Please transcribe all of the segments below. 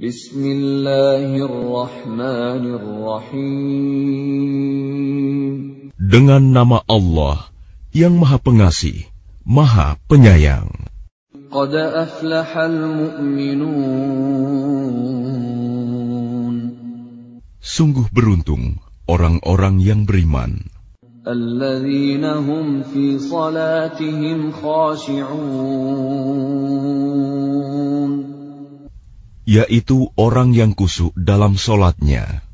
Bismillahirrahmanirrahim. Dengan nama Allah yang Maha Pengasih, Maha Penyayang. Qad aflahal mu'minun. Sungguh beruntung orang-orang yang beriman. Alladzina hum fi salatihim khashi'un. Yaitu orang yang khusyuk dalam solatnya.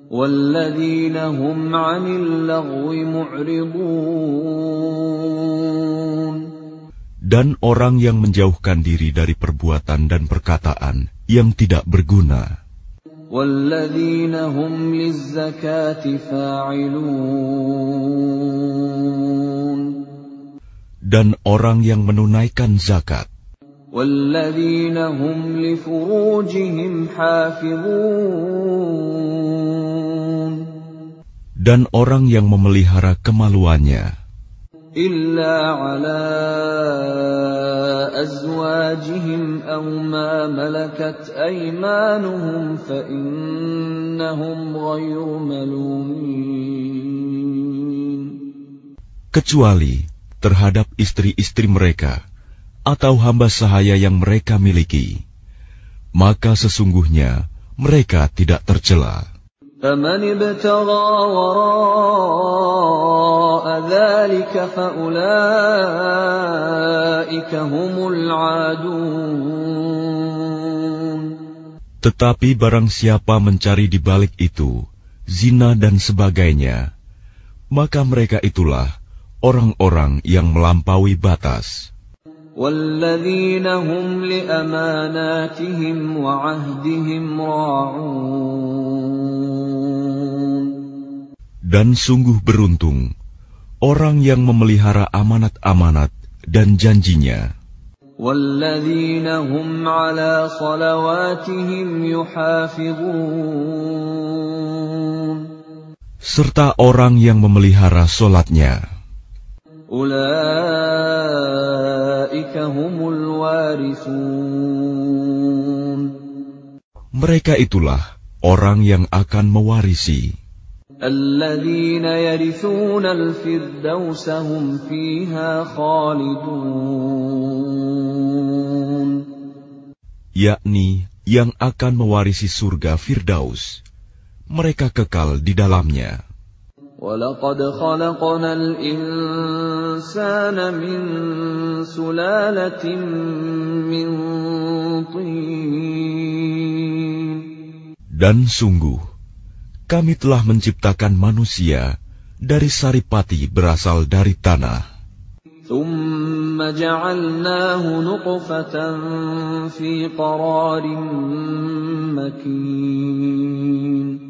Walladzina hum 'anil lagwi mu'ridun. Dan orang yang menjauhkan diri dari perbuatan dan perkataan yang tidak berguna. Walladzina hum lizzakati fa'ilun. Dan orang yang menunaikan zakat. Walladzina hum li furujihim hafizun. Dan orang yang memelihara kemaluannya. Illa ala azwajihim aw ma malakat aymanuhum fa innahum ghayru malumin. Kecuali terhadap istri-istri mereka atau hamba sahaya yang mereka miliki, maka sesungguhnya mereka tidak tercela. فَمَنِ ابْتَغَى وَرَاءَ ذَلِكَ فَأُولَئِكَ هُمُ الْعَادُونَ. Tetapi barang siapa mencari di balik itu zina dan sebagainya, maka mereka itulah orang-orang yang melampaui batas. وَالَّذِينَ هُمْ لِأَمَانَاتِهِمْ وَعَهْدِهِمْ رَاعُونَ. Dan sungguh beruntung orang yang memelihara amanat-amanat dan janjinya. وَالَّذِينَ هُمْ عَلَى صَلَوَاتِهِمْ يُحَافِظُونَ. Serta orang yang memelihara solatnya. Ulaika humul warithun. Mereka itulah orang yang akan mewarisi. Alladzina yarithuna al-firdausa hum fiha khalidun. Yakni yang akan mewarisi surga Firdaus. Mereka kekal di dalamnya. وَلَقَدْ خَلَقْنَا الْإِنسَانَ مِنْ سُلَالَةٍ مِنْ طِينٍ. Dan sungguh, kami telah menciptakan manusia dari saripati berasal dari tanah. ثُمَّ جَعَلْنَاهُ نُطْفَةً فِي قَرَارٍ مَكِينٍ.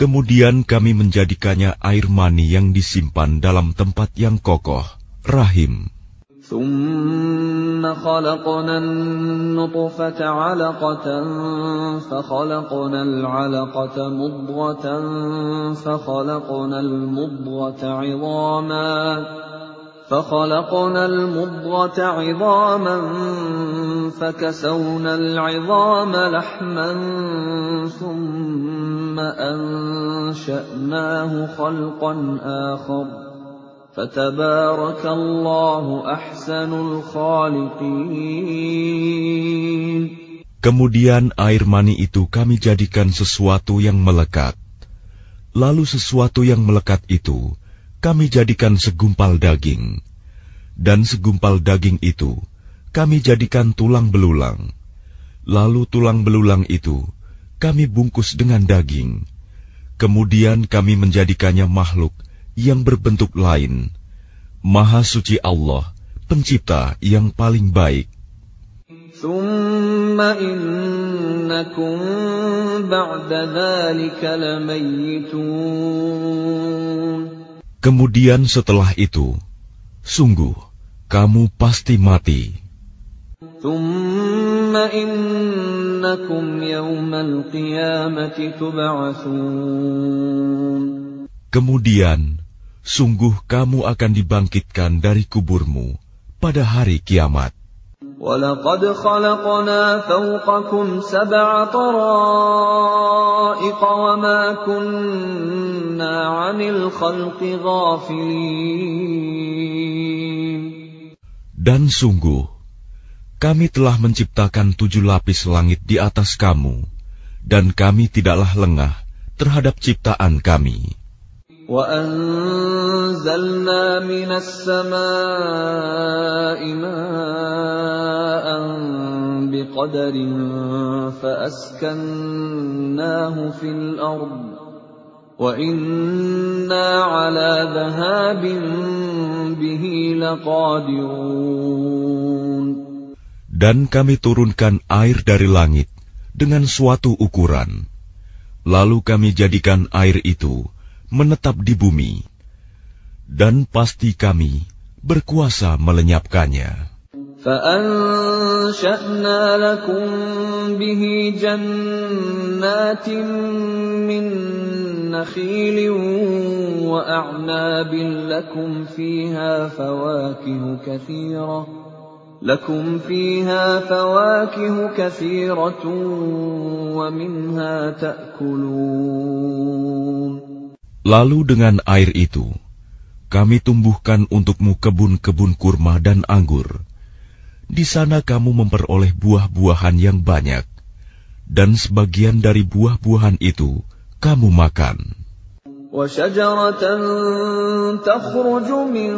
Kemudian kami menjadikannya air mani yang disimpan dalam tempat yang kokoh, rahim. ثُمَّ خَلَقْنَا النُّطْفَةَ عَلَقَةً فَخَلَقْنَا الْعَلَقَةَ مُضْغَةً فَخَلَقْنَا الْمُضْغَةَ عِظَامًا فَكَسَوْنَا الْعِظَامَ لَحْمًا ثُمَّ أَنشَأْنَاهُ خَلْقًا آخَرَ فَتَبَارَكَ اللَّهُ أَحْسَنُ الْخَالِقِينَ. Kemudian air mani itu kami jadikan sesuatu yang melekat. Lalu sesuatu yang melekat itu kami jadikan segumpal daging, dan segumpal daging itu kami jadikan tulang belulang. Lalu tulang belulang itu kami bungkus dengan daging. Kemudian kami menjadikannya makhluk yang berbentuk lain. Maha suci Allah, pencipta yang paling baik. ثُمَّ إِنَّكُمْ بَعْدَ ذَلِكَ لَمَيِّتُونَ. Kemudian setelah itu, sungguh, kamu pasti mati. ثُمَّ إِنَّكُمْ يَوْمَ الْقِيَامَةِ تُبْعَثُونَ. Kemudian, sungguh kamu akan dibangkitkan dari kuburmu pada hari kiamat. وَلَقَدْ خَلَقْنَا فَوْقَكُمْ سَبْعَ طَرَائِقَ وَمَا كُنَّا عَنِ الْخَلْقِ غَافِلِينَ. Dan sungguh, kami telah menciptakan 7 lapis langit di atas kamu, dan kami tidaklah lengah terhadap ciptaan kami. وَأَنزَلْنَا مِنَ السَّمَاءِ مَاءً بِقَدَرٍ فَأَسْكَنَّاهُ فِي الْأَرْضِ وَإِنَّا عَلَى ذَهَابٍ بِهِ لَقَادِرُونَ. Dan kami turunkan air dari langit dengan suatu ukuran, lalu kami jadikan air itu menetap di bumi, dan pasti kami berkuasa melenyapkannya. فَأَنشَأْنَا لَكُم بِهِ جَنَّاتٍ مِّن نَّخِيلٍ وَأَعْنَابٍ لَّكُمْ فِيهَا فَوَاكِهُ كَثِيرَةٌ وَمِنْهَا تَأْكُلُونَ. Lalu dengan air itu, kami tumbuhkan untukmu kebun-kebun kurma dan anggur. Di sana kamu memperoleh buah-buahan yang banyak, dan sebagian dari buah-buahan itu kamu makan. وَشَجَرَةً تَخْرُجُ مِنْ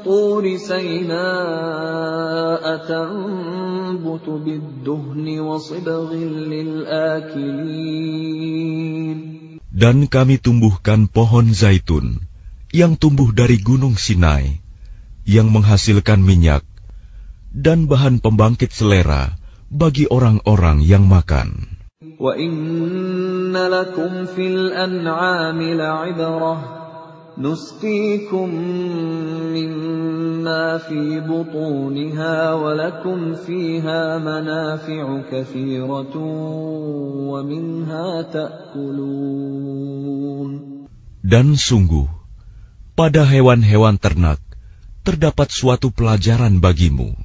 طُورِ سَيْنَاءَ تَنبُتُ بِالدُّهْنِ وَصِبْغٍ لِلْآكِلِينَ. Dan kami tumbuhkan pohon zaitun yang tumbuh dari gunung Sinai, yang menghasilkan minyak dan bahan pembangkit selera bagi orang-orang yang makan. وَإِنَّ لَكُمْ فِي الْأَنْعَامِ لَعِبْرَةً نُسْقِيكُم مِّمَّا فِي بُطُونِهَا وَلَكُمْ فِيهَا مَنَافِعُ كَثِيرَةٌ وَمِنْهَا تَأْكُلُونَ. Dan sungguh, pada hewan-hewan ternak terdapat suatu pelajaran bagimu.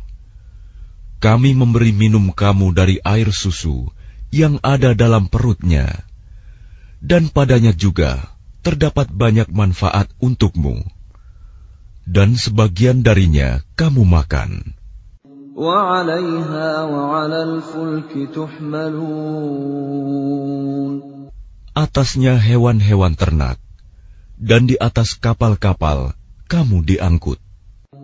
Kami memberi minum kamu dari air susu yang ada dalam perutnya, dan padanya juga terdapat banyak manfaat untukmu, dan sebagian darinya kamu makan. وَعَلَيْهَا وَعَلَى الْفُلْكِ تُحْمَلُونَ. Atasnya hewan-hewan ternak, dan di atas kapal-kapal kamu diangkut.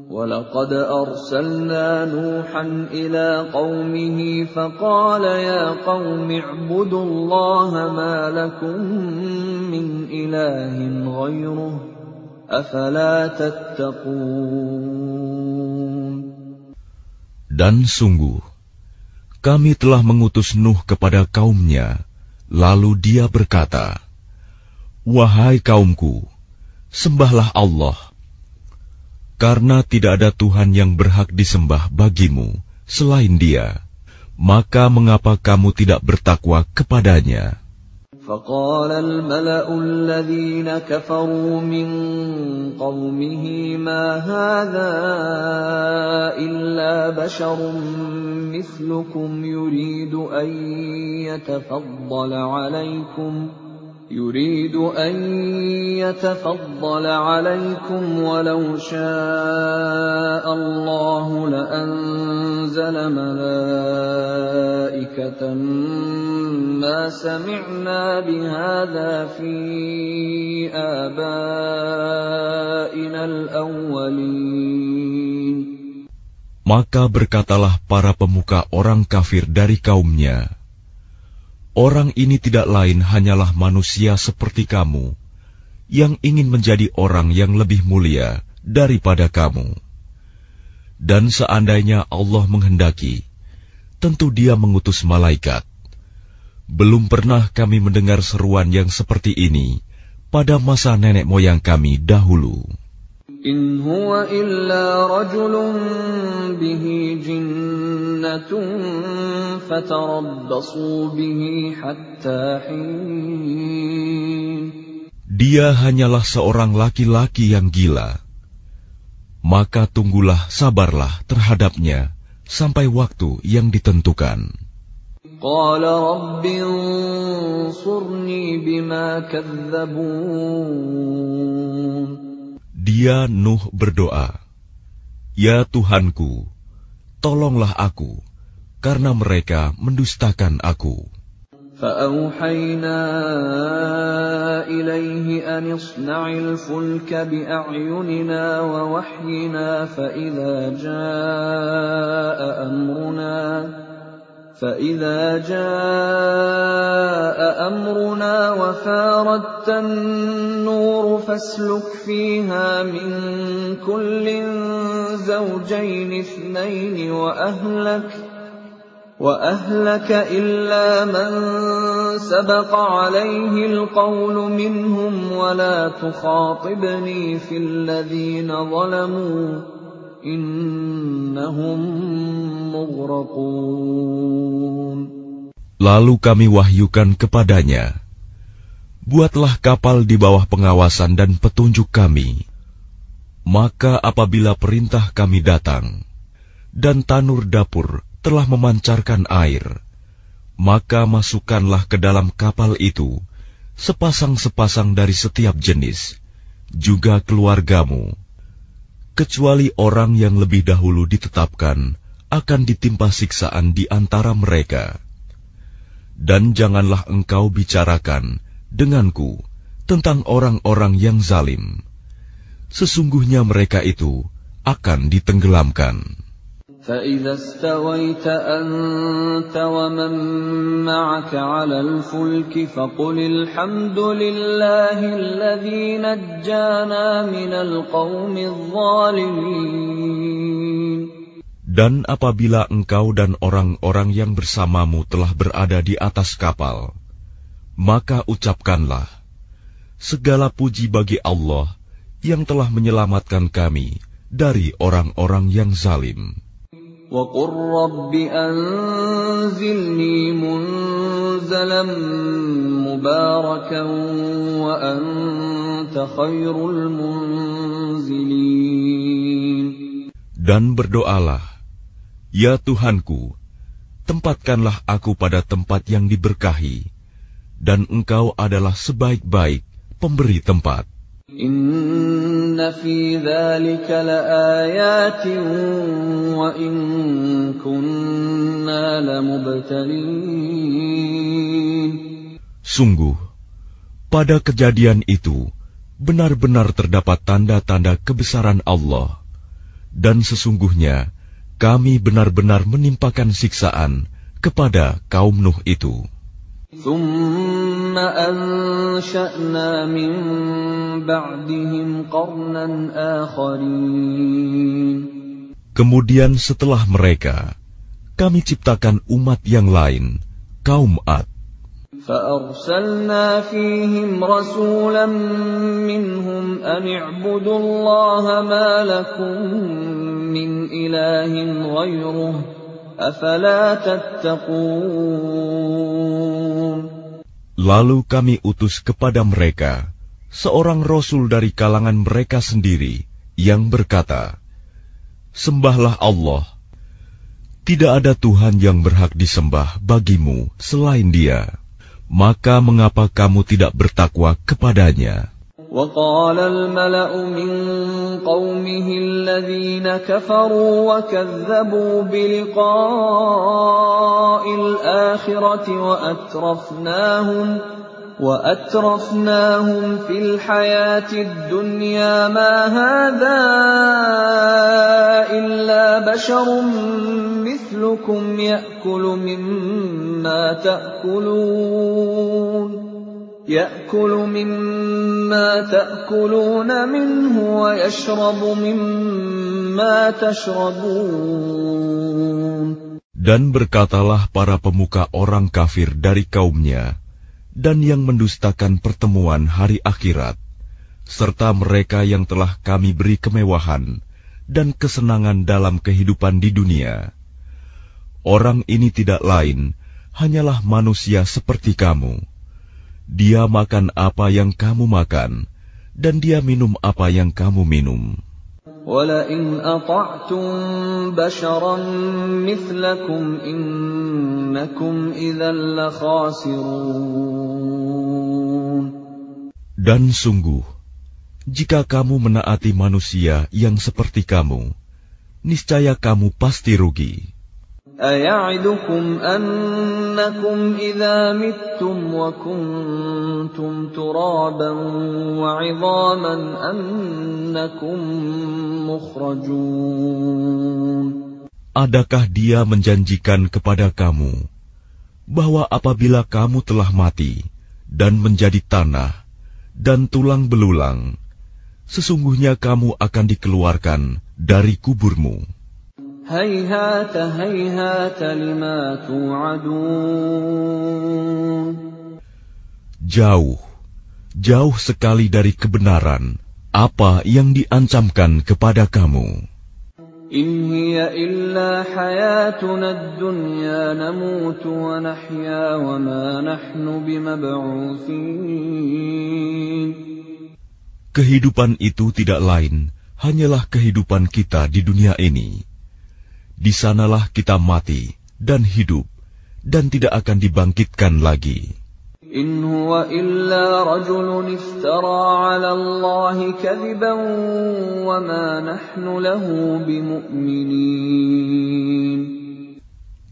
وَلَقَدْ أَرْسَلْنَا نُوحًا إِلَىٰ قَوْمِهِ فَقَالَ يَا قَوْمِ اعْبُدُوا اللَّهَ مَا لَكُم مِّنْ إِلَٰهٍ غَيْرُهُ أَفَلَا تَتَّقُونَ. Dan sungguh, kami telah mengutus Nuh kepada kaumnya, lalu dia berkata, "Wahai kaumku, sembahlah Allah, karena tidak ada Tuhan yang berhak disembah bagimu selain Dia, maka mengapa kamu tidak bertakwa kepadanya?" فَقَالَ الْمَلَأُ الَّذِينَ كَفَرُوا مِنْ قَوْمِهِ مَا هَذَا إِلَّا بَشَرٌ مِثْلُكُمْ يُرِيدُ أَنْ يَتَفَضَّلَ عَلَيْكُمْ وَلَوْ شَاءَ اللَّهُ لَأَنزَلَ مَلَائِكَةً مَا سَمِعْنَا بِهَذَا فِي آبَائِنَا الْأَوَّلِينَ. Maka berkatalah para pemuka orang kafir dari kaumnya, "Orang ini tidak lain hanyalah manusia seperti kamu, yang ingin menjadi orang yang lebih mulia daripada kamu. Dan seandainya Allah menghendaki, tentu Dia mengutus malaikat. Belum pernah kami mendengar seruan yang seperti ini pada masa nenek moyang kami dahulu." إِنْ هُوَ إِلَّا رَجُلٌ بِهِ جِنَّةٌ فَتَرَبَّصُوا بِهِ حَتَّى حِينٍ. Dia hanyalah seorang laki-laki yang gila. Maka tunggulah, sabarlah terhadapnya sampai waktu yang ditentukan. Qala rabbi ansurni bima kadzdzabun. Dia Nuh berdoa, "Ya Tuhanku, tolonglah aku, karena mereka mendustakan aku." فأوحينا إليه أن اصنع الفلك بأعيننا ووحينا فإذا جاء أمرنا وفاردت النور فاسلك فيها من كل زوجين اثنين وأهلك إلا من سبق عليه القول منهم ولا تخاطبني في الذين ظلموا إنهم مغرقون. Lalu kami wahyukan kepadanya, "Buatlah kapal di bawah pengawasan dan petunjuk kami. Maka apabila perintah kami datang, dan tanur dapur telah memancarkan air, maka masukkanlah ke dalam kapal itu sepasang-sepasang dari setiap jenis, juga keluargamu, kecuali orang yang lebih dahulu ditetapkan akan ditimpa siksaan di antara mereka. Dan janganlah engkau bicarakan denganku tentang orang-orang yang zalim. Sesungguhnya mereka itu akan ditenggelamkan." فَإِذَا اسْتَوَيْتَ أَنْتَ وَمَنْ مَعَكَ عَلَى الْفُلْكِ فَقُلِ الْحَمْدُ لِلَّهِ الَّذِي نَجَّانَا مِنَ الْقَوْمِ الظَّالِمِينَ. Dan apabila engkau dan orang-orang yang bersamamu telah berada di atas kapal, maka ucapkanlah, "Segala puji bagi Allah yang telah menyelamatkan kami dari orang-orang yang zalim." وَقُلْ رَبِّ أَنْزِلْنِي مُنْزَلًا مُبَارَكًا وَأَنْتَ خَيْرُ الْمُنْزِلِينَ. Dan berdoalah, "Ya Tuhanku, tempatkanlah aku pada tempat yang diberkahi, dan Engkau adalah sebaik-baik pemberi tempat." Inna fi dzalika laayatin wa in kunna lamubtalin. Sungguh, pada kejadian itu benar-benar terdapat tanda-tanda kebesaran Allah, dan sesungguhnya kami benar-benar menimpakan siksaan kepada kaum Nuh itu. ثُمَّ أَنشَأْنَا مِن بَعْدِهِمْ قَرْنًا آخَرِينَ. Kemudian setelah mereka, kami ciptakan umat yang lain, kaum Ad. فَأَرْسَلْنَا فِيهِمْ رَسُولًا مِّنْهُمْ أَنِ اعْبُدُوا اللَّهَ مَا لَكُم مِّنْ إِلَٰهٍ غَيْرُهُ أَفَلَا تَتَّقُونَ. Lalu kami utus kepada mereka seorang rasul dari kalangan mereka sendiri yang berkata, "Sembahlah Allah. Tidak ada Tuhan yang berhak disembah bagimu selain Dia. Maka mengapa kamu tidak bertakwa kepadanya?" وَقَالَ الْمَلَأُ مِنْ قَوْمِهِ الَّذِينَ كَفَرُوا وَكَذَّبُوا بِلِقَاءِ الْآخِرَةِ وَأَتْرَفْنَاهُمْ فِي الْحَيَاةِ الدُّنْيَا مَا هَذَا إِلَّا بَشَرٌ مِثْلُكُمْ يَأْكُلُ مِمَّا تَأْكُلُونَ مِنْهُ وَيَشْرَبُ مِمَّا تَشْرَبُونَ. Dan berkatalah para pemuka orang kafir dari kaumnya, dan yang mendustakan pertemuan hari akhirat, serta mereka yang telah kami beri kemewahan dan kesenangan dalam kehidupan di dunia. Orang ini tidak lain, hanyalah manusia seperti kamu. Dia makan apa yang kamu makan, dan dia minum apa yang kamu minum. وَلَئِنْ أَطَعْتُمْ بَشَرًا مِثْلَكُمْ إِنَّكُمْ إِذًا لَخَاسِرُونَ. Dan sungguh, jika kamu menaati manusia yang seperti kamu, niscaya kamu pasti rugi. أَيَعِدُكُمْ أَنَّكُمْ إِذَا مِتُّمْ وَكُنْتُمْ تُرَابًا وَعِظَامًا أَنَّكُمْ مُخْرَجُونَ. Adakah dia menjanjikan kepada kamu bahwa apabila kamu telah mati dan menjadi tanah dan tulang belulang, sesungguhnya kamu akan dikeluarkan dari kuburmu? Hayhata hayhata lima tu'adun. Jauh, jauh sekali dari kebenaran apa yang diancamkan kepada kamu. In hiya illa hayatuna ad-dunya namutu wa nahya wa ma nahnu bimab'utsin. Kehidupan itu tidak lain hanyalah kehidupan kita di dunia ini. Di sanalah kita mati dan hidup dan tidak akan dibangkitkan lagi. In huwa illa rajulun iftara 'ala Allahi kadhiban wa ma nahnu lahu bimu'minin.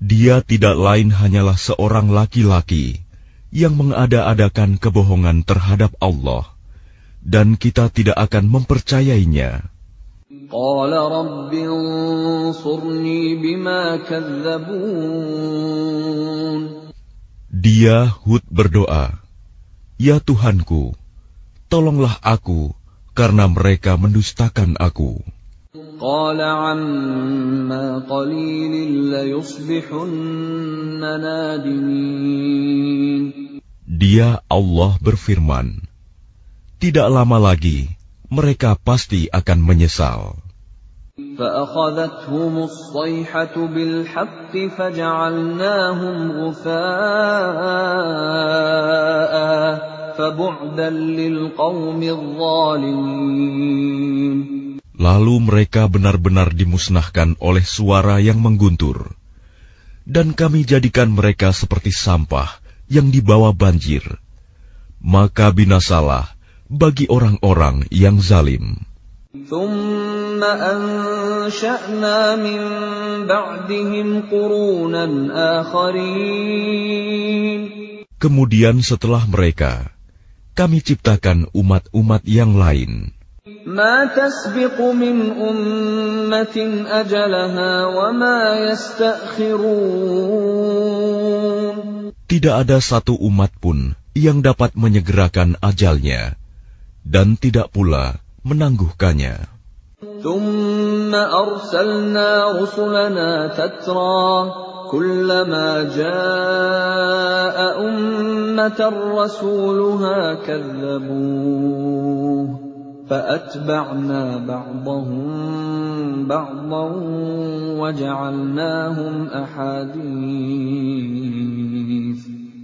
Dia tidak lain hanyalah seorang laki-laki yang mengada-adakan kebohongan terhadap Allah, dan kita tidak akan mempercayainya. Qala rabbi ansurni bima kadzabun. Dia Hud berdoa, "Ya Tuhanku, tolonglah aku karena mereka mendustakan aku." Qala amma qalilin layusbihunna nadimin. Dia Allah berfirman, "Tidak lama lagi mereka pasti akan menyesal." فَأَخَذَتْهُمُ الصَّيْحَةُ بِالْحَقِّ فَجَعَلْنَاهُمْ غُثَاءً فَبُعْدًا لِلْقَوْمِ الظَّالِمِينَ. Lalu mereka benar-benar dimusnahkan oleh suara yang mengguntur, dan kami jadikan mereka seperti sampah yang dibawa banjir. Maka binasalah bagi orang-orang yang zalim. ثُمَّ أَنشَأْنَا مِن بَعْدِهِمْ قُرُونًا آخَرِينَ. Kemudian setelah mereka, kami ciptakan umat-umat yang lain. مَا تَسْبِقُ مِنْ أُمَّةٍ أَجَلَهَا وَمَا يَسْتَأْخِرُونَ. Tidak ada satu umat pun yang dapat menyegerakan ajalnya, dan tidak pula menangguhkannya. ثُمَّ أَرْسَلْنَا رُسُلَنَا تَتْرَى كُلَّمَا جَاءَ أُمَّةً رَّسُولُهَا كَذَّبُوهُ فَأَتْبَعْنَا بَعْضَهُم بَعْضًا وَجَعَلْنَاهُمْ أَحَادِيثَ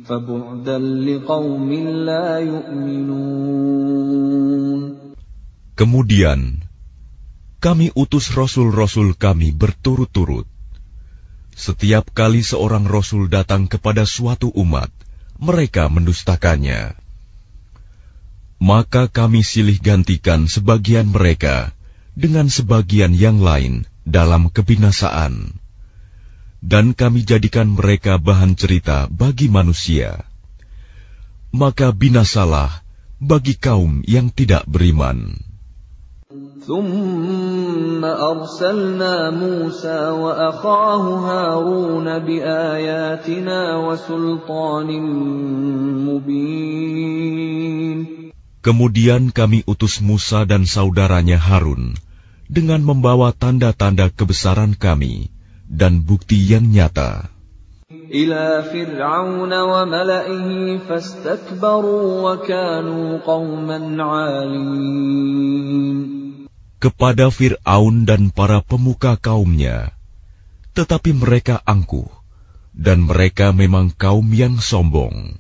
فَبُعْدًا لِقَوْمٍ لَّا يُؤْمِنُونَ. Kemudian kami utus rasul-rasul kami berturut-turut. Setiap kali seorang rasul datang kepada suatu umat, mereka mendustakannya. Maka kami silih gantikan sebagian mereka dengan sebagian yang lain dalam kebinasaan, dan kami jadikan mereka bahan cerita bagi manusia. Maka binasalah bagi kaum yang tidak beriman. ثُمَّ أَرْسَلْنَا مُوسَى وَأَخَاهُ هَارُونَ بِآيَاتِنَا وَسُلْطَانٍ مُبِينٍ. Kemudian kami utus Musa dan saudaranya Harun dengan membawa tanda-tanda kebesaran kami dan bukti yang nyata. إِلَى فِرْعَوْنَ وَمَلَئِهِ فَاسْتَكْبَرُوا وَكَانُوا قَوْمًا عَالِينَ. Kepada Fir'aun dan para pemuka kaumnya, tetapi mereka angkuh, dan mereka memang kaum yang sombong.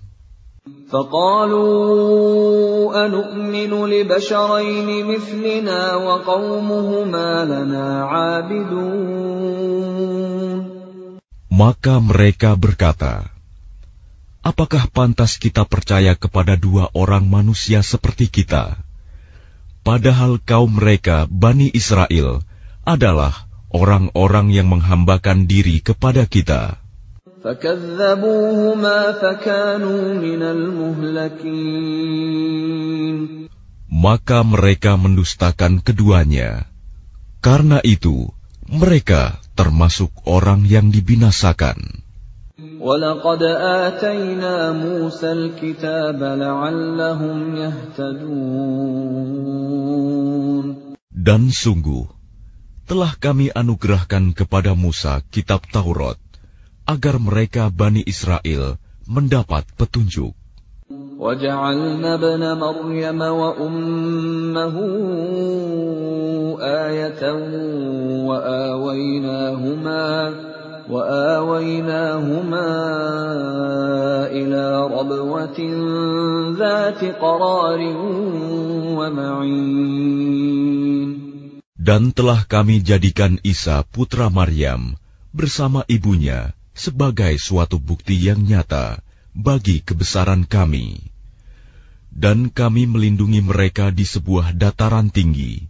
فَقَالُوا أنؤمن لبشرين مثلنا وقومهما لنا عابدون. Maka mereka berkata, apakah pantas kita percaya kepada dua orang manusia seperti kita, padahal kaum mereka, Bani Israel, adalah orang-orang yang menghambakan diri kepada kita. فَكَذَّبُوهُمَا فَكَانُوا مِنَ الْمُهْلَكِينَ. Maka mereka mendustakan keduanya. Karena itu, mereka termasuk orang yang dibinasakan. وَلَقَدْ آتَيْنَا مُوسَى الْكِتَابَ لَعَلَّهُمْ يَهْتَدُونَ. Dan sungguh, telah kami anugerahkan kepada Musa kitab Taurat, agar mereka Bani Israel mendapat petunjuk. وَجَعَلْنَا ابْنَ مَرْيَمَ وَأُمَّهُ آيَةً وَآوَيْنَاهُمَا إِلَى رَبْوَةٍ ذَاتِ قَرَارٍ وَمَعِينٍ. Dan telah kami jadikan Isa putra Maryam bersama ibunya sebagai suatu bukti yang nyata bagi kebesaran kami. Dan kami melindungi mereka di sebuah dataran tinggi,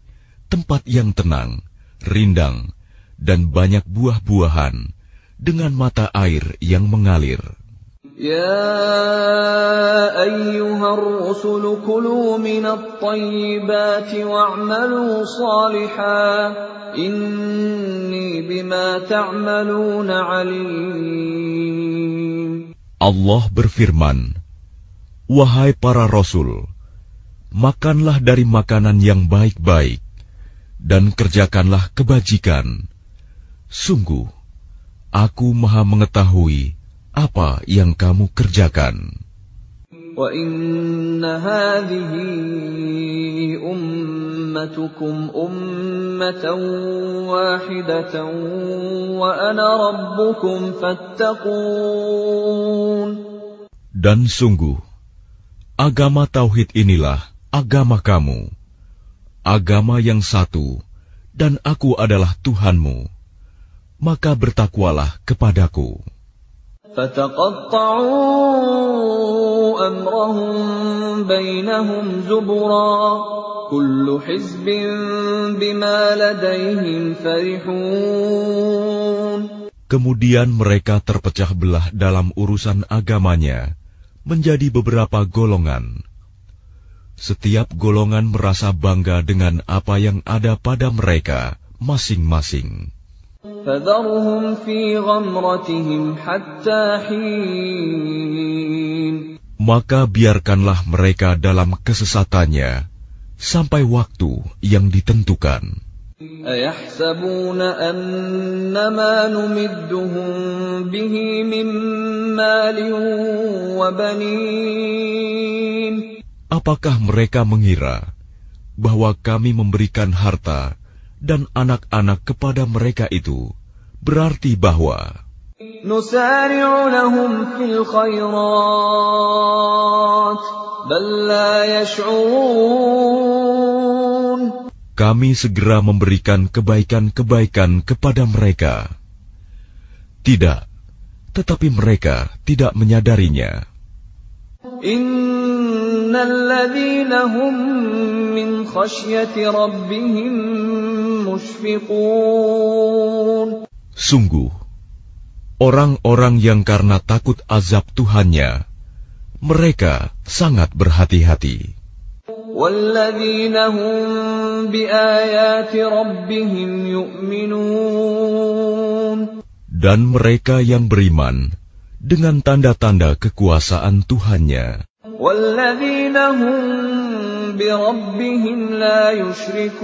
tempat yang tenang, rindang, dan banyak buah-buahan, dengan mata air yang mengalir. Ya ayyuhar rusul kulu minat tayyibati wa'malu salihan, inni bima ta'maluna alim. Allah berfirman, wahai para rasul, makanlah dari makanan yang baik-baik, dan kerjakanlah kebajikan. Sungguh, aku maha mengetahui apa yang kamu kerjakan. Wa inna hadhihi ummatukum ummatan wahidatan wa ana rabbukum fattaqun. Dan sungguh, agama tauhid inilah agama kamu, agama yang satu, dan aku adalah Tuhanmu, maka bertakwalah kepadaku. فَتَقَطَّعُوا أَمْرَهُمْ بَيْنَهُمْ زُبُرًا كُلُّ حِزْبٍ بِمَا لَدَيْهِمْ فَرِحُونَ. Kemudian mereka terpecah belah dalam urusan agamanya menjadi beberapa golongan. Setiap golongan merasa bangga dengan apa yang ada pada mereka masing-masing. فَذَرْهُمْ فِي غَمْرَتِهِمْ حَتَّى حِينٍ. Maka biarkanlah mereka dalam kesesatannya sampai waktu yang ditentukan. أَيَحْسَبُونَ أَنَّمَا نُمِدُّهُم بِهِ مِن مَّالٍ وَبَنِينَ. Apakah mereka mengira bahwa kami memberikan harta dan anak-anak kepada mereka itu berarti bahwa نُسَارِعُ لَهُمْ فِي الْخَيْرَاتِ بَل لَّا يَشْعُرُونَ. kami segera memberikan kebaikan-kebaikan kepada mereka? Tidak, tetapi mereka tidak menyadarinya. Innal ladzina hum min khasyati rabbihim mushfiqun. Sungguh, orang-orang yang karena takut azab Tuhannya, mereka sangat berhati-hati. Walladzina hum biayati rabbihim yu'minun. Dan mereka yang beriman dengan tanda-tanda kekuasaan Tuhannya. Walladzina hum bi rabbihim la yusyrikun.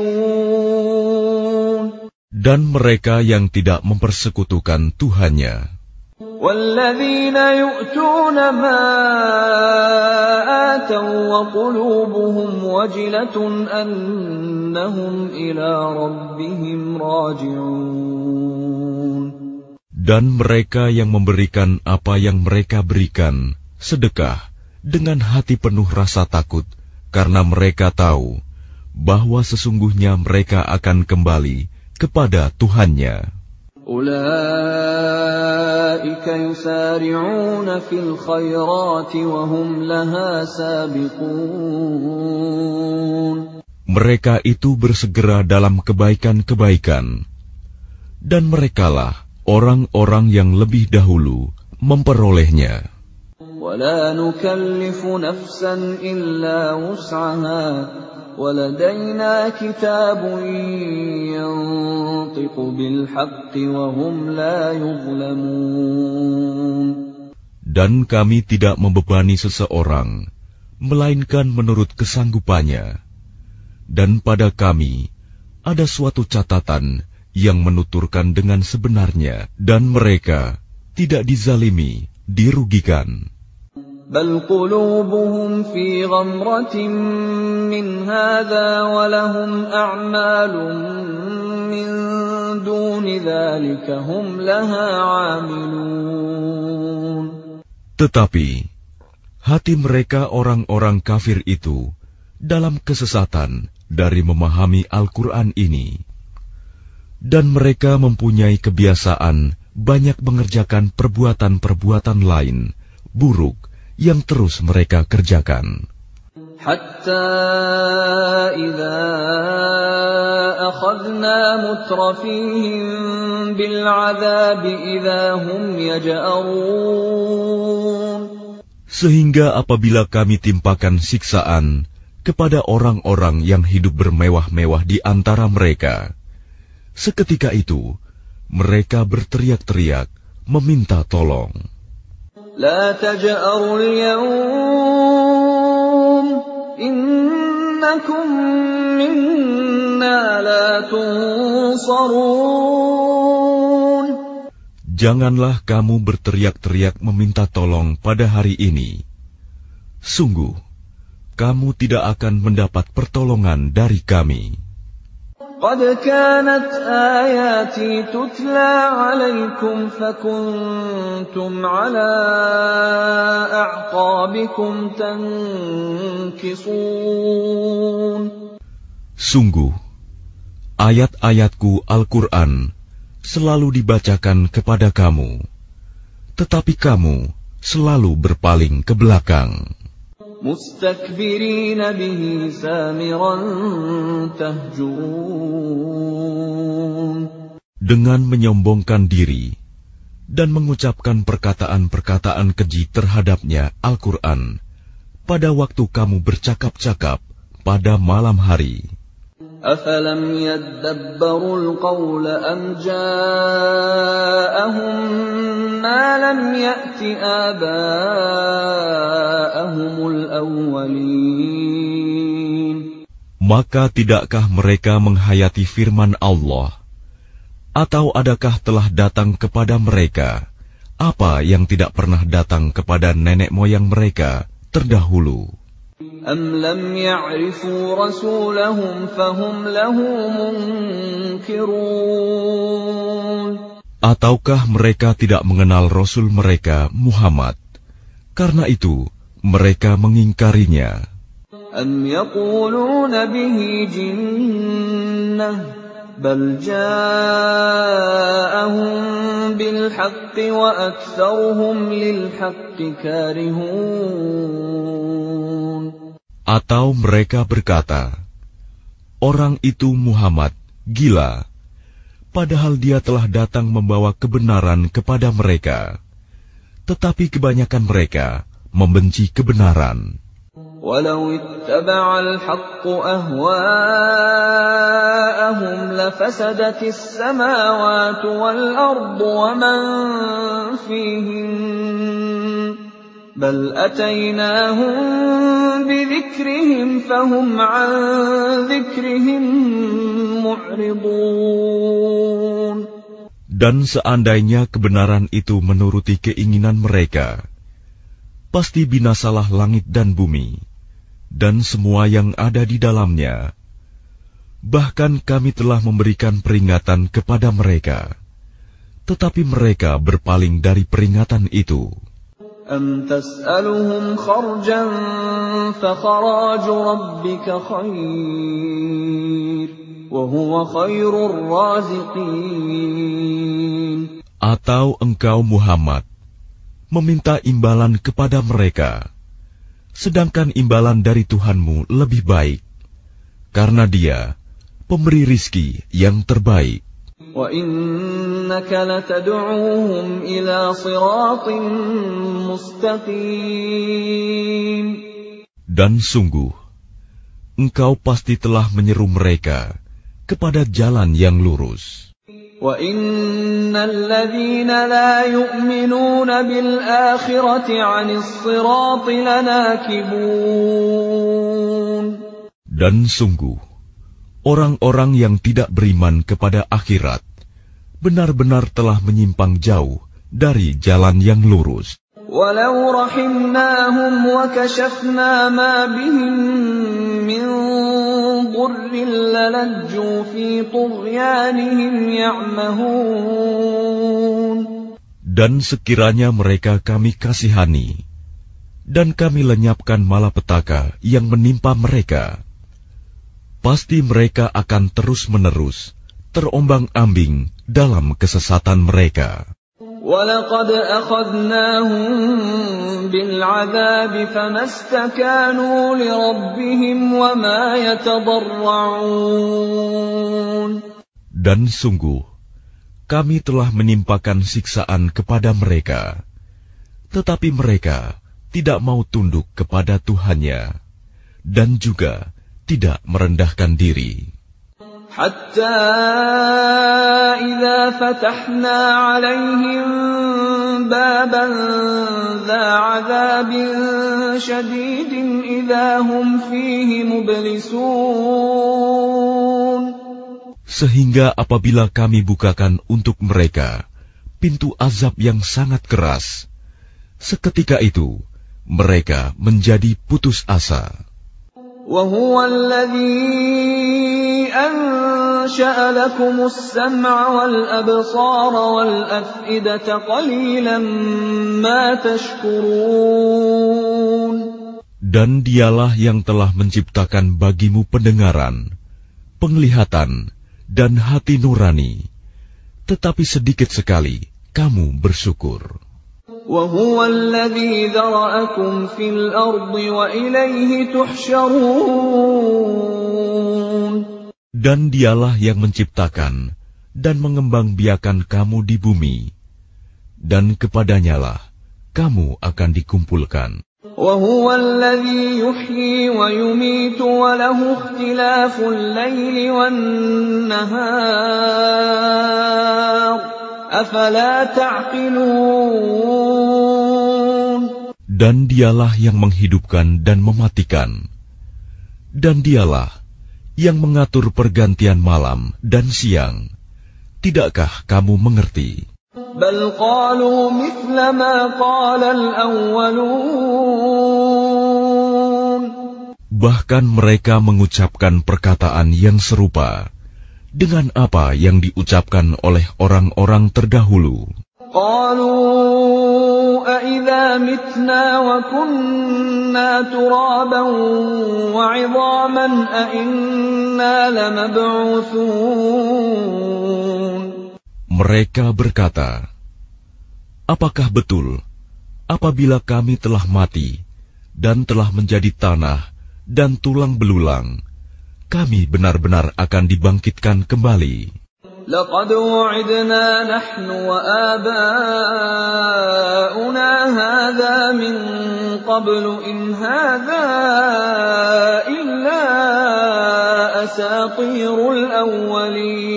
Dan mereka yang tidak mempersekutukan Tuhannya. Walladzina yu'tuna ma ataw wa qulubuhum wajilatun annahum ila rabbihim raji'un. Dan mereka yang memberikan apa yang mereka berikan, sedekah, dengan hati penuh rasa takut karena mereka tahu bahwa sesungguhnya mereka akan kembali kepada Tuhannya. Ulaika yusari'una fil khairati wa hum laha sabiqun. Mereka itu bersegera dalam kebaikan-kebaikan, dan merekalah orang-orang yang lebih dahulu memperolehnya. وَلَا نُكَلِّفُ نَفْسًا إِلَّا وُسْعَهَا وَلَدَيْنَا كِتَابٌ يَنطِقُ بِالْحَقِّ وَهُمْ لَا يُظْلَمُونَ. Dan kami tidak membebani seseorang, melainkan menurut kesanggupannya. Dan pada kami ada suatu catatan yang menuturkan dengan sebenarnya, dan mereka tidak dizalimi, dirugikan. بل قلوبهم في غمرة من هذا ولهم أعمال من دون ذلك هم لها عاملون. Tetapi hati mereka orang-orang kafir itu dalam kesesatan dari memahami Al-Quran ini, dan mereka mempunyai kebiasaan banyak mengerjakan perbuatan-perbuatan lain buruk yang terus mereka kerjakan. Hatta idza akhadna mutrafihim bil 'adzabi idza hum yaj'arun. Sehingga apabila kami timpakan siksaan kepada orang-orang yang hidup bermewah-mewah di antara mereka, seketika itu mereka berteriak-teriak meminta tolong. La taj'arul yawm innakum minna la tunsarun. Janganlah kamu berteriak-teriak meminta tolong pada hari ini. Sungguh, kamu tidak akan mendapat pertolongan dari kami. قد كانت آياتي تتلى عليكم فكنتم على أعقابكم تنكصون. Sungguh, ayat-ayatku Al-Quran selalu dibacakan kepada kamu, tetapi kamu selalu berpaling ke belakang. مستكبرين به سامرا تهجرون. Dengan menyombongkan diri dan mengucapkan perkataan-perkataan keji terhadapnya Al-Quran pada waktu kamu bercakap-cakap pada malam hari. أَفَلَمْ يَدَّبَّرُوا الْقَوْلَ أَمْ جَاءَهُم مَّا لَمْ يَأْتِ آبَاءَهُمُ الْأَوَّلِينَ. Maka tidakkah mereka menghayati firman Allah? Atau adakah telah datang kepada mereka apa yang tidak pernah datang kepada nenek moyang mereka terdahulu? أَمْ لَمْ يَعْرِفُوا رَسُولَهُمْ فَهُمْ لَهُ مُنْكِرُونَ. Ataukah mereka tidak mengenal Rasul mereka Muhammad, karena itu mereka mengingkarinya? أَمْ يَقُولُونَ بِهِ جِنَّةٌ بَلْ جَاءَهُم بِالْحَقِّ وَأَكْثَرُهُمْ لِلْحَقِّ كَارِهُونَ. Atau mereka berkata, orang itu Muhammad gila, padahal dia telah datang membawa kebenaran kepada mereka, tetapi kebanyakan mereka membenci kebenaran. وَلَوِ اتَّبَعَ الْحَقُّ أَهْوَاءَهُمْ لَفَسَدَتِ السَّمَاوَاتُ وَالْأَرْضُ وَمَنْ فِيهِنَّ بَلْ أَتَيْنَاهُمْ بِذِكْرِهِمْ فَهُمْ عَنْ ذِكْرِهِمْ مُعْرِضُونَ. Dan seandainya kebenaran itu menuruti keinginan mereka, pasti binasalah langit dan bumi, dan semua yang ada di dalamnya. Bahkan kami telah memberikan peringatan kepada mereka, tetapi mereka berpaling dari peringatan itu. أَمْ تَسْأَلُهُمْ خَرْجًا فَخَرَاجُ رَبِّكَ خَيْرٌ وَهُوَ خَيْرُ الرَّازِقِينَ. Atau engkau Muhammad meminta imbalan kepada mereka, sedangkan imbalan dari Tuhanmu lebih baik, karena Dia pemberi rizki yang terbaik. وَإِنَّكَ لَتَدْعُوهُمْ إِلَى صِرَاطٍ مُسْتَقِيمٍ. Dan sungguh, engkau pasti telah menyeru mereka kepada jalan yang lurus. وَإِنَّ الَّذِينَ لَا يُؤْمِنُونَ بِالْآخِرَةِ عَنِ الصِّرَاطِ لَنَاكِبُونَ. Dan sungguh, orang-orang yang tidak beriman kepada akhirat benar-benar telah menyimpang jauh dari jalan yang lurus. وَلَوْ رَحِمْنَاهُمْ وَكَشَفْنَا مَا بِهِمْ مِنْ ضُرٍّ لَلَجُّوا فِي طُغْيَانِهِمْ يَعْمَهُونَ. Dan sekiranya mereka kami kasihani, dan kami lenyapkan malapetaka yang menimpa mereka, pasti mereka akan terus-menerus terombang-ambing dalam kesesatan mereka. وَلَقَدْ أَخَذْنَاهُمْ بِالْعَذَابِ فَمَا اسْتَكَانُوا لِرَبِّهِمْ وَمَا يَتَضَرَّعُونَ. Dan sungguh, kami telah menimpakan siksaan kepada mereka, tetapi mereka tidak mau tunduk kepada Tuhannya, dan juga tidak merendahkan diri. حتى إذا فتحنا عليهم بابا ذا عذاب شديد إذا هم فيه مبلسون. Sehingga apabila kami bukakan untuk mereka pintu azab yang sangat keras, seketika itu mereka menjadi putus asa. وَهُوَ الَّذِي أَنشَأَ لَكُمُ السَّمْعَ وَالْأَبْصَارَ وَالْأَفْئِدَةَ قَلِيلًا مَا تَشْكُرُونَ. Dan Dialah yang telah menciptakan bagimu pendengaran, penglihatan, dan hati nurani, tetapi sedikit sekali kamu bersyukur. وَهُوَ الَّذِي ذَرَأَكُمْ فِي الْأَرْضِ وَإِلَيْهِ تُحْشَرُونَ. Dan Dialah yang menciptakan dan mengembangbiakan kamu di bumi, dan kepadanyalah kamu akan dikumpulkan. وَهُوَ الَّذِي يُحْيِي وَيُمِيتُ وَلَهُ اخْتِلَافُ اللَّيْلِ وَالنَّهَارِ أَفَلَا تَعْقِلُونَ. Dan Dialah yang menghidupkan dan mematikan, dan Dialah yang mengatur pergantian malam dan siang. Tidakkah kamu mengerti? بَلْ قَالُوا مِثْلَ مَا قَالَ الْأَوَّلُونَ. Bahkan mereka mengucapkan perkataan yang serupa dengan apa yang diucapkan oleh orang-orang terdahulu. قَالُوا أَإِذَا مِتْنَا وَكُنَّا تُرَابًا وَعِظَامًا أَإِنَّا لَمَبْعُوثُونَ. Mereka berkata, apakah betul apabila kami telah mati dan telah menjadi tanah dan tulang belulang, kami benar-benar akan dibangkitkan kembali? لَقَدْ وُعِدْنَا نَحْنُ وَآبَاؤُنَا هَذَا مِنْ قَبْلُ إِنْ هَذَا إِلَّا أَسَاطِيرُ الْأَوَّلِينَ.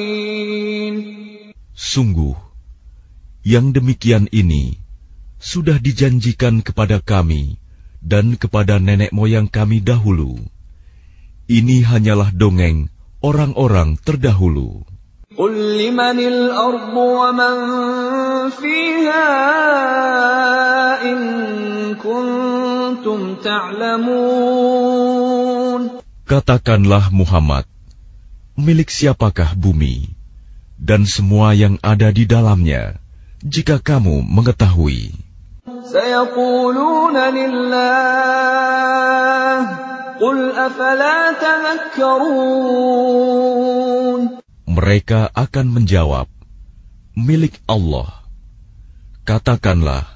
Sungguh, yang demikian ini sudah dijanjikan kepada kami dan kepada nenek moyang kami dahulu. Ini hanyalah dongeng orang-orang terdahulu. قُلْ لِمَنِ الْأَرْضُ وَمَنْ فِيهَا إِن كُنْتُمْ تَعْلَمُونَ. Katakanlah Muhammad, milik siapakah bumi dan semua yang ada di dalamnya, jika kamu mengetahui. سيقولون لله قل أفلا تذكرون. Mereka akan menjawab, milik Allah. Katakanlah,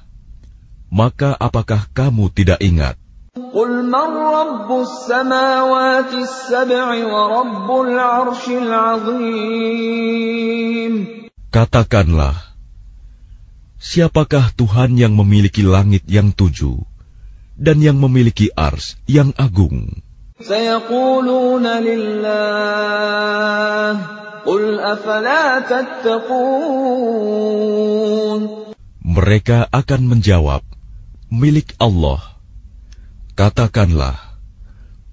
maka apakah kamu tidak ingat? قل من رب السماوات السبع ورب العرش العظيم. Katakanlah, siapakah Tuhan yang memiliki langit yang 7 dan yang memiliki ars yang agung? سيقولون لله قل أفلا تتقون. Mereka akan menjawab, milik Allah. Katakanlah,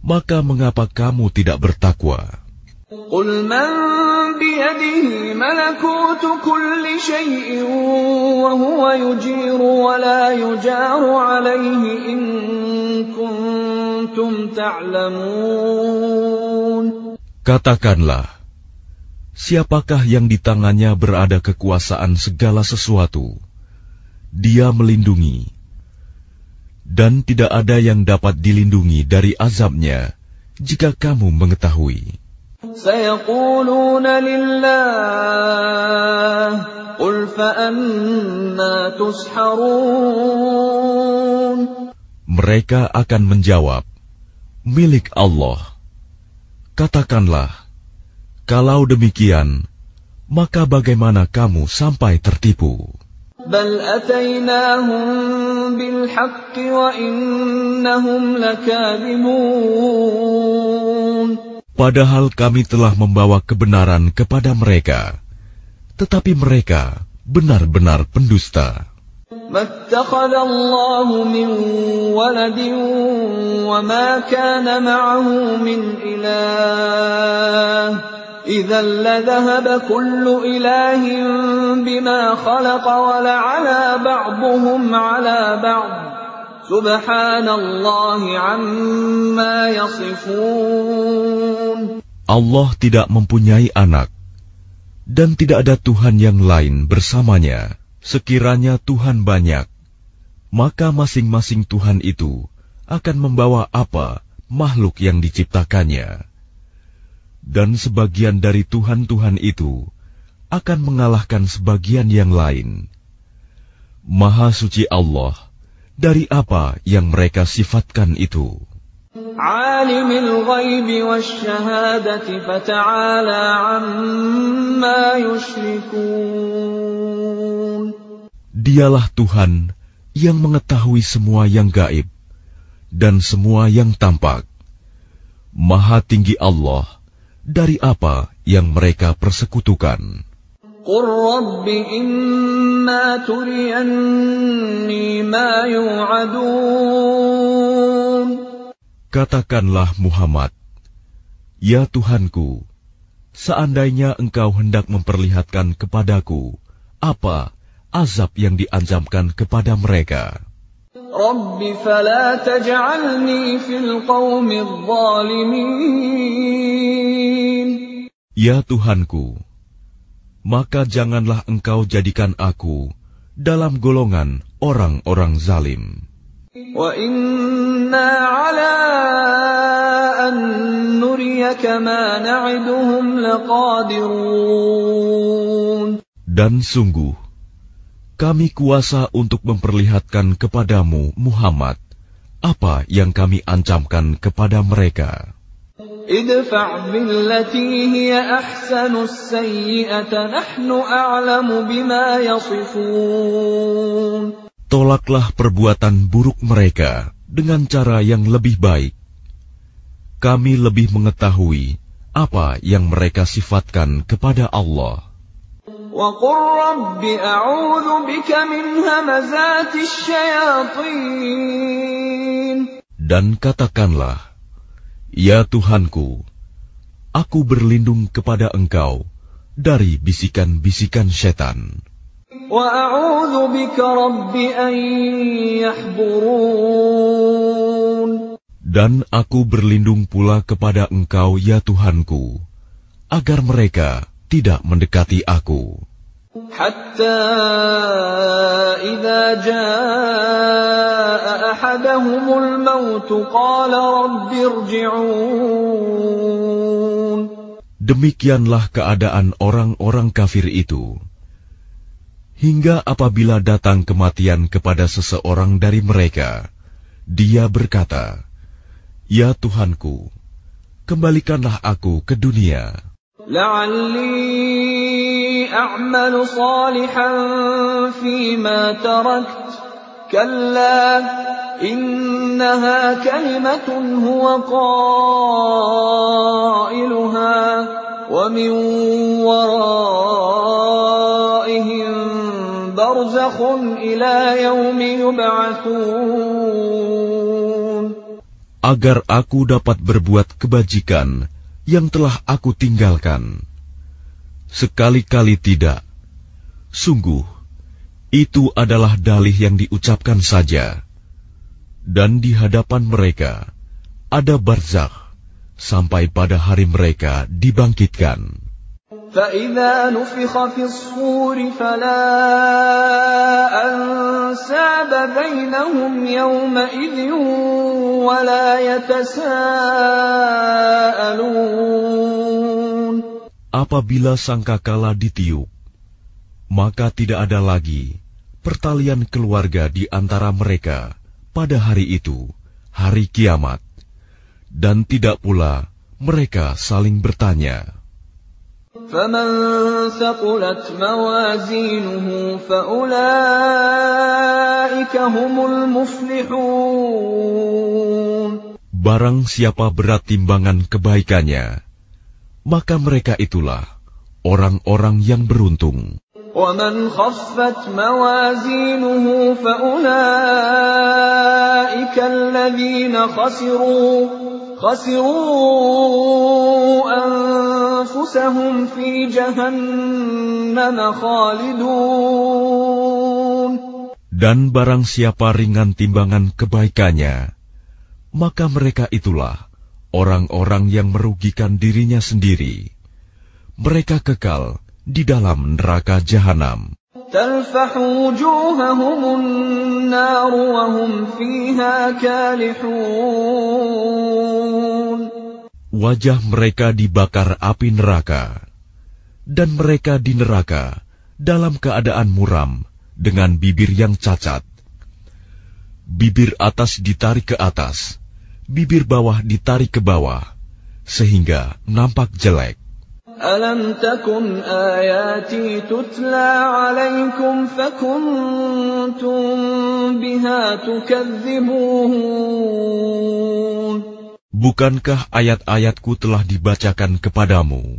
maka mengapa kamu tidak bertakwa? قل من بيده ملكوت كل شيء وهو يجير ولا يجار عليه إن كنتم تعلمون. Katakanlah, siapakah yang di tangannya berada kekuasaan segala sesuatu? Dia melindungi, dan tidak ada yang dapat dilindungi dari azabnya jika kamu mengetahui. سيقولون لله قل فأنا تسحرون. Mereka akan menjawab, milik Allah. Katakanlah, kalau demikian, maka bagaimana kamu sampai tertipu? بل أتيناهم بالحق وإنهم لكاذبون. Padahal kami telah membawa kebenaran kepada mereka, tetapi mereka benar-benar pendusta. ما اتخذ الله من ولد وما كان معه من إله إذا لذهب كل إله بما خلق ولعلى بعضهم على بعض سبحان الله عما يصفون. Allah tidak mempunyai anak, dan tidak ada Tuhan yang lain bersamanya. Sekiranya Tuhan banyak, maka masing-masing Tuhan itu akan membawa apa makhluk yang diciptakannya. Dan sebagian dari Tuhan-Tuhan itu akan mengalahkan sebagian yang lain. Maha suci Allah dari apa yang mereka sifatkan itu. Alimul ghaibi wasyahadati fata'ala amma yusyrikun. Dialah Tuhan yang mengetahui semua yang gaib dan semua yang tampak. Maha tinggi Allah dari apa yang mereka persekutukan. Qur Rabbi imma turiyanni ma yu'adun. Katakanlah Muhammad, ya Tuhanku, seandainya engkau hendak memperlihatkan kepadaku apa azab yang diancamkan kepada mereka. Rabbi fala taj'alni fil qaumidh dhalimin. Ya Tuhanku, maka janganlah engkau jadikan aku dalam golongan orang-orang zalim. Wa inna ala an nuriyaka ma na'iduhum laqadirun. Dan sungguh, kami kuasa untuk memperlihatkan kepadamu, Muhammad, apa yang kami ancamkan kepada mereka. Idfa' billati hiya ahsanus sayyi'ata nahnu a'lamu bima yasifun. Tolaklah perbuatan buruk mereka dengan cara yang lebih baik. Kami lebih mengetahui apa yang mereka sifatkan kepada Allah. وَقُلْ رَبِّ أَعُوذُ بِكَ مِنْ هَمَزَاتِ الشَّيَاطِينِ. Dan katakanlah, ya Tuhanku, aku berlindung kepada Engkau dari bisikan-bisikan setan. وَأَعُوذُ بِكَ رَبِّ أَنْ يَحْضُرُونِ. Dan aku berlindung pula kepada Engkau, ya Tuhanku, agar mereka tidak mendekati aku. حتى إذا جاء أحدهم الموت قال رب ارجعون. Demikianlah keadaan orang-orang kafir itu. Hingga apabila datang kematian kepada seseorang dari mereka, dia berkata, "Ya Tuhanku, kembalikanlah aku ke dunia. لعلي أعمل صالحا فيما تركت كلا إنها كلمة هو قائلها ومن ورائهم برزخ إلى يوم يبعثون. Agar aku dapat berbuat kebajikan yang telah aku tinggalkan. Sekali-kali tidak. Sungguh, itu adalah dalih yang diucapkan saja. Dan di hadapan mereka ada barzakh sampai pada hari mereka dibangkitkan. فَإِذَا نُفِخَ فِي الصُّورِ فَلَا أَنْسَابَ بَيْنَهُمْ يَوْمَئِذٍ وَلَا يَتَسَاءَلُونَ. Apabila sangkakala ditiup, maka tidak ada lagi pertalian keluarga di antara mereka pada hari itu, hari kiamat, dan tidak pula mereka saling bertanya. فَمَنْ ثَقُلَتْ مَوَازِينُهُ فَأُولَئِكَ هُمُ الْمُفْلِحُونَ. Barang siapa berat timbangan kebaikannya, maka mereka itulah orang-orang yang beruntung. وَمَنْ خَفَّتْ مَوَازِينُهُ فَأُولَئِكَ الَّذِينَ خَسِرُوا أَنفُسَهُمْ فِي جَهَنَّمَ خَالِدُونَ. Dan barang siapa ringan timbangan kebaikannya, maka mereka itulah orang-orang yang merugikan dirinya sendiri. Mereka kekal di dalam neraka jahanam. تَلْفَحُ وُجُوهَهُمُ النَّارُ وَهُمْ فِيهَا كَالِحُونَ. Wajah mereka dibakar api neraka, dan mereka di neraka dalam keadaan muram dengan bibir yang cacat. Bibir atas ditarik ke atas, bibir bawah ditarik ke bawah, sehingga nampak jelek. أَلَمْ تَكُنْ آيَاتِي تُتْلَى عَلَيْكُمْ فَكُنْتُمْ بِهَا تُكَذِّبُونَ. Bukankah ayat-ayatku telah dibacakan kepadamu,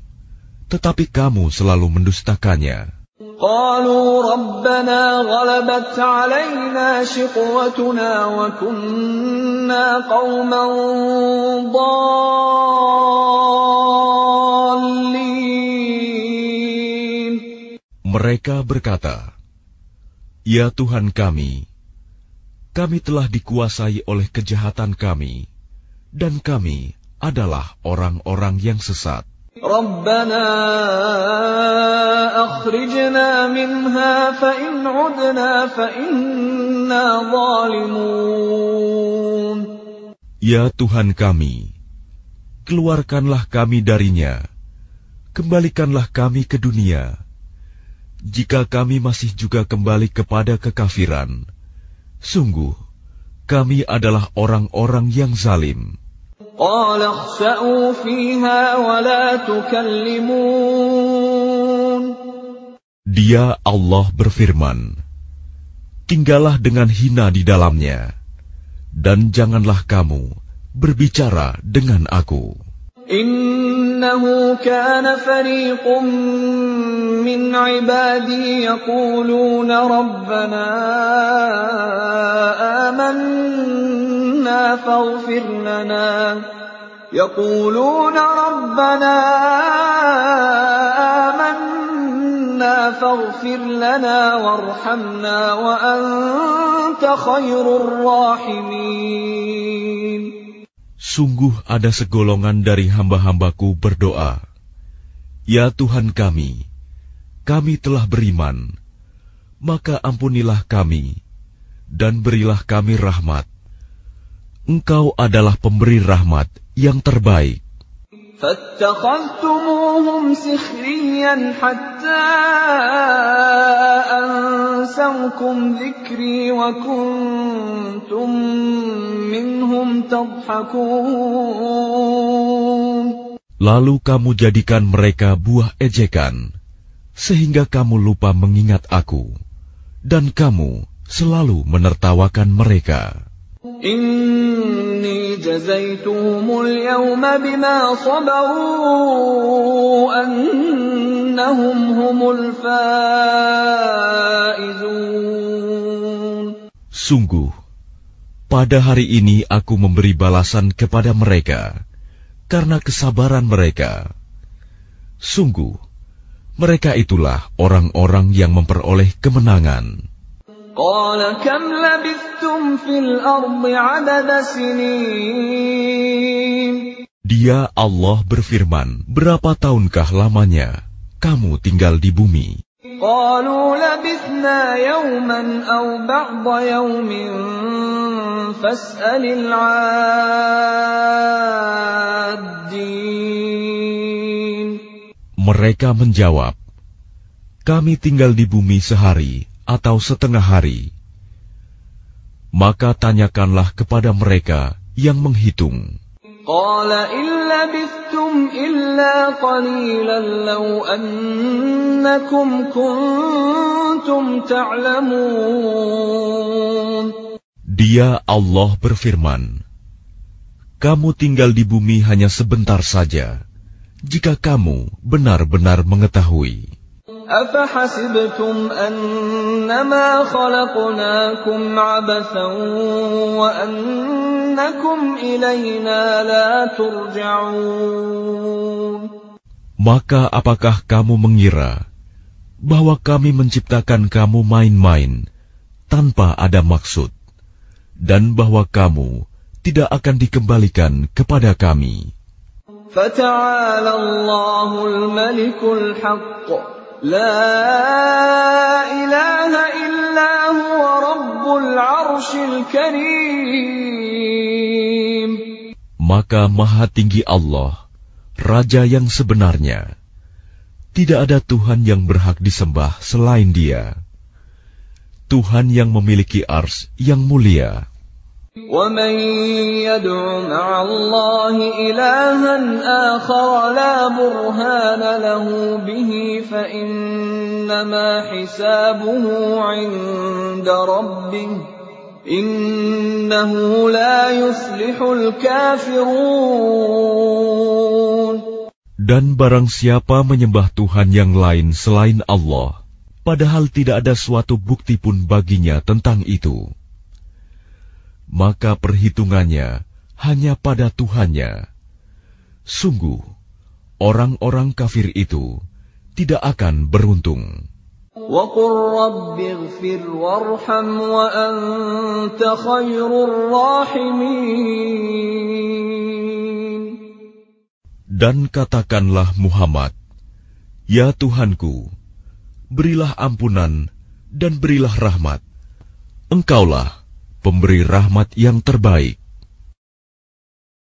tetapi kamu selalu mendustakannya? قَالُوا رَبَّنَا غَلَبَتْ عَلَيْنَا شِقْوَتُنَا وَكُنَّا قَوْمًا ضَالِّينَ. Mereka berkata, "Ya Tuhan kami telah dikuasai oleh kejahatan kami, dan kami adalah orang-orang yang sesat. رَبَّنَا أَخْرِجْنَا مِنْهَا فَإِنْ عُدْنَا فَإِنَّا ظَالِمُونَ. Ya Tuhan kami, keluarkanlah kami darinya, kembalikanlah kami ke dunia. Jika kami masih juga kembali kepada kekafiran, sungguh kami adalah orang-orang yang zalim." قَالَ اخْسَئُوا فِيهَا وَلَا تُكَلِّمُونَ. Dia Allah berfirman, "Tinggallah dengan hina di dalamnya, dan janganlah kamu berbicara dengan aku." إِنَّهُ كَانَ فَرِيقٌ مِّنْ عِبَادِي يَقُولُونَ رَبَّنَا آمَنَّا فَاغْفِرْ لَنَا وَارْحَمْنَا وَأَنْتَ خَيْرُ الرَّاحِمِينَ. Sungguh ada segolongan dari hamba-hambaku berdoa, "Ya Tuhan kami, kami telah beriman, maka ampunilah kami, dan berilah kami rahmat. Engkau adalah pemberi rahmat yang terbaik. فاتخذتموهم سخريا حتى أنسوكم ذكري وكنتم منهم تضحكون. Lalu kamu jadikan mereka buah ejekan, sehingga kamu lupa mengingat aku, dan kamu selalu menertawakan mereka. Inni jazaituhumul yawma bima sabaru annahum humul faizun. Sungguh, pada hari ini aku memberi balasan kepada mereka karena kesabaran mereka. Sungguh, mereka itulah orang-orang yang memperoleh kemenangan. Qala kam labithtum fil ardi adada sinin. Dia Allah berfirman, berapa tahunkah lamanya kamu tinggal di bumi? Qalu labithna yawman aw ba'da yawmin fas'alil 'addin. Mereka menjawab, kami tinggal di bumi sehari atau setengah hari. Maka tanyakanlah kepada mereka yang menghitung. Qala illa bithtum illa qalilan law annakum kuntum ta'lamun. Dia Allah berfirman, kamu tinggal di bumi hanya sebentar saja, jika kamu benar-benar mengetahui. أَفَحَسِبْتُمْ أَنَّمَا خَلَقْنَاكُمْ عَبَثًا وَأَنَّكُمْ إِلَيْنَا لَا تُرْجَعُونَ. Maka apakah kamu mengira bahwa kami menciptakan kamu main-main tanpa ada maksud, dan bahwa kamu tidak akan dikembalikan kepada kami? فَتَعَالَى اللَّهُ الْمَلِكُ الْحَقُّ لا إله إلا هو رب العرش الكريم. Maka Maha Tinggi Allah, Raja yang sebenarnya. Tidak ada Tuhan yang berhak disembah selain Dia. Tuhan yang memiliki ars yang mulia. وَمَن يَدْعُ مَعَ اللَّهِ إِلَٰهًا آخَرَ لَا بُرْهَانَ لَهُ بِهِ فَإِنَّمَا حِسَابُهُ عِندَ رَبِّهِ إِنَّهُ لَا يُفْلِحُ الْكَافِرُونَ. Dan barang siapa menyembah Tuhan yang lain selain Allah, padahal tidak ada suatu bukti pun baginya tentang itu, maka perhitungannya hanya pada Tuhannya. Sungguh, orang-orang kafir itu tidak akan beruntung. وَقُلْ رَبِّ اغْفِرْ وَارْحَمْ وَأَنْتَ خَيْرُ الرَّاحِمِينَ. Dan katakanlah Muhammad, ya Tuhanku, berilah ampunan dan berilah rahmat. Engkaulah pemberi rahmat yang terbaik.